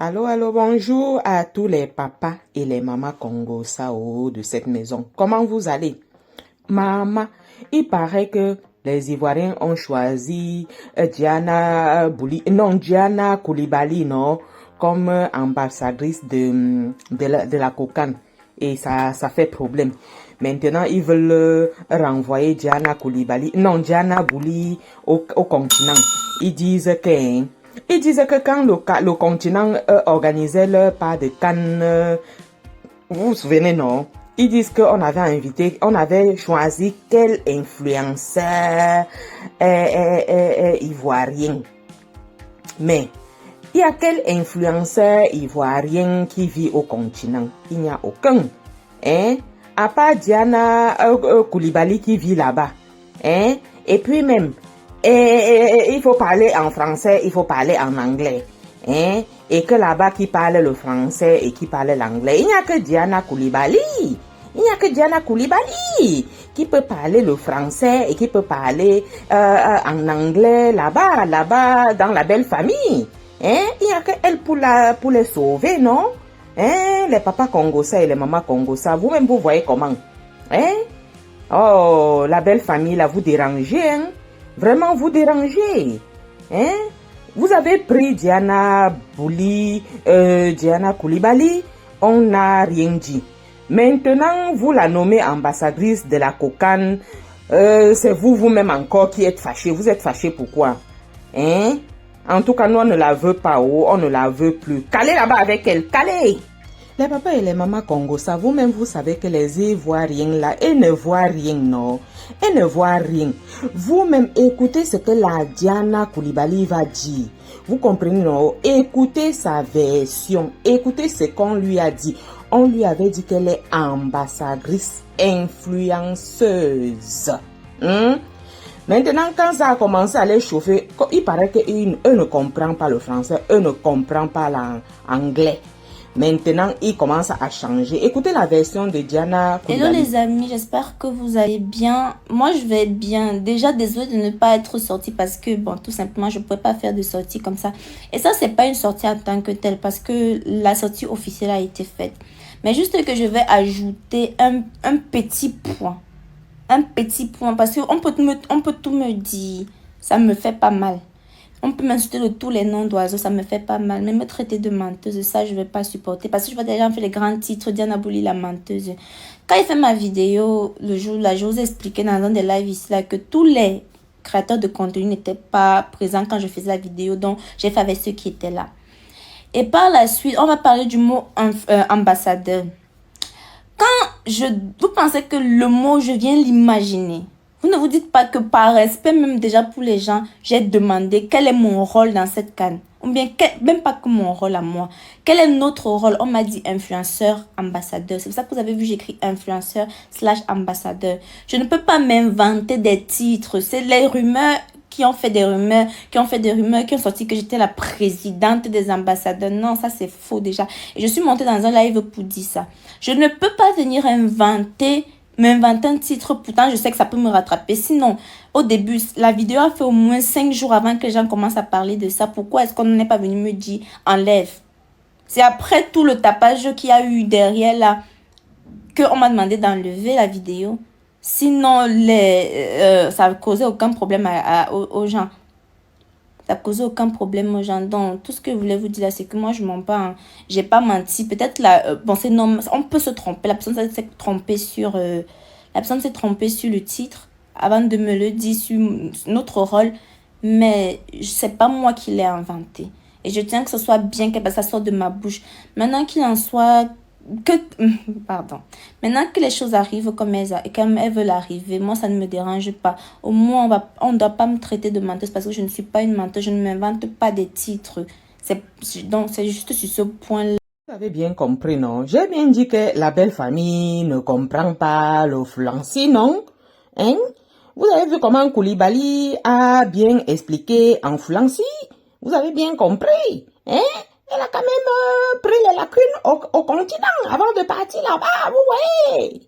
Allô, allô, bonjour à tous les papas et les mamans Congo Sao de cette maison. Comment vous allez? Maman, il paraît que les Ivoiriens ont choisi Diana Koulibaly, non, comme ambassadrice de la COCAN. Et ça fait problème. Maintenant, ils veulent renvoyer Diana Bouli au continent. Ils disent que quand le continent organisait leur part de Cannes, vous vous souvenez, non? Ils disent qu'on avait choisi quel influenceur ivoirien. Mais, il y a quel influenceur ivoirien qui vit au continent? Il n'y a aucun. Hein? À part Diana Koulibaly qui vit là-bas. Hein? Et puis même, il faut parler en français, il faut parler en anglais. Hein? Et que là-bas qui parle le français et qui parle l'anglais. Il n'y a que Diana Koulibaly. Il n'y a que Diana Koulibaly qui peut parler le français et qui peut parler en anglais là-bas, dans la belle famille. Hein? Il n'y a que elle pour les sauver, non? Hein? Les papas Congosa et les mamans Congosa, vous-même vous voyez comment? Hein? Oh, la belle famille, là, vous dérangez, hein? Vraiment, vous dérangez. Hein? Vous avez pris Diana Koulibaly, on n'a rien dit. Maintenant, vous la nommez ambassadrice de la COCAN. C'est vous-même encore qui êtes fâché. Vous êtes fâché pourquoi? Hein? En tout cas, nous, on ne la veut pas, on ne la veut plus. Calez là-bas avec elle, calez! Les papas et les mamans Congo, ça vous-même, vous savez que les Ivoiriens là, ils ne voient rien, non? Ils ne voient rien. Vous-même, écoutez ce que la Diana Koulibaly va dire. Vous comprenez, non? Écoutez sa version. Écoutez ce qu'on lui a dit. On lui avait dit qu'elle est ambassadrice, influenceuse. Maintenant, quand ça a commencé à les chauffer, il paraît qu'eux ne comprennent pas le français, eux ne comprennent pas l'anglais. Maintenant, il commence à changer. Écoutez la version de Diana Koulibaly. Hello les amis, j'espère que vous allez bien. Moi, je vais bien. Déjà, désolée de ne pas être sortie parce que, bon, tout simplement, je ne pouvais pas faire de sortie comme ça. Et ça, c'est pas une sortie en tant que telle parce que la sortie officielle a été faite. Mais juste que je vais ajouter un petit point. Un petit point parce qu'on peut tout me dire. Ça me fait pas mal. On peut m'insulter de tous les noms d'oiseaux, ça me fait pas mal. Mais me traiter de menteuse, ça, je vais pas supporter. Parce que je vois déjà fait les grands titres, Diana Bouli, la menteuse. Quand il fait ma vidéo, le jour là, je vous ai expliqué dans un des lives ici, là, que tous les créateurs de contenu n'étaient pas présents quand je faisais la vidéo. Donc, j'ai fait avec ceux qui étaient là. Et par la suite, on va parler du mot ambassadeur. Vous pensez que le mot, je viens l'imaginer. Vous ne vous dites pas que par respect, même déjà pour les gens, j'ai demandé quel est mon rôle dans cette canne. Ou bien, même pas que mon rôle à moi. Quel est notre rôle? On m'a dit influenceur, ambassadeur. C'est pour ça que vous avez vu, j'écris influenceur / ambassadeur. Je ne peux pas m'inventer des titres. C'est les rumeurs qui ont fait des rumeurs, qui ont sorti que j'étais la présidente des ambassadeurs. Non, ça c'est faux déjà. Et je suis montée dans un live pour dire ça. Je ne peux pas venir m'inventer un titre, pourtant je sais que ça peut me rattraper. Sinon, au début, la vidéo a fait au moins 5 jours avant que les gens commencent à parler de ça. Pourquoi est-ce qu'on n'est pas venu me dire enlève? C'est après tout le tapage qu'il y a eu derrière là qu'on m'a demandé d'enlever la vidéo. Sinon, ça ne causait aucun problème aux gens. Ça causait aucun problème aux gens. Donc, tout ce que je voulais vous dire là, c'est que moi, je mens pas. Hein. J'ai pas menti. Peut-être là, bon, c'est normal. On peut se tromper. La personne s'est trompée sur le titre avant de me le dire sur notre rôle. Mais c'est pas moi qui l'ai inventé. Et je tiens que ce soit bien, que ça sorte de ma bouche. Maintenant qu'il en soit... Maintenant que les choses arrivent comme elles veulent arriver, moi ça ne me dérange pas. Au moins on ne doit pas me traiter de menteuse parce que je ne suis pas une menteuse, je ne m'invente pas des titres. Donc c'est juste sur ce point-là. Vous avez bien compris, non? J'ai bien dit que la belle famille ne comprend pas le français, non? Hein? Vous avez vu comment Koulibaly a bien expliqué en français? Vous avez bien compris, hein? Elle a quand même pris les lacunes au continent avant de partir là-bas, vous voyez.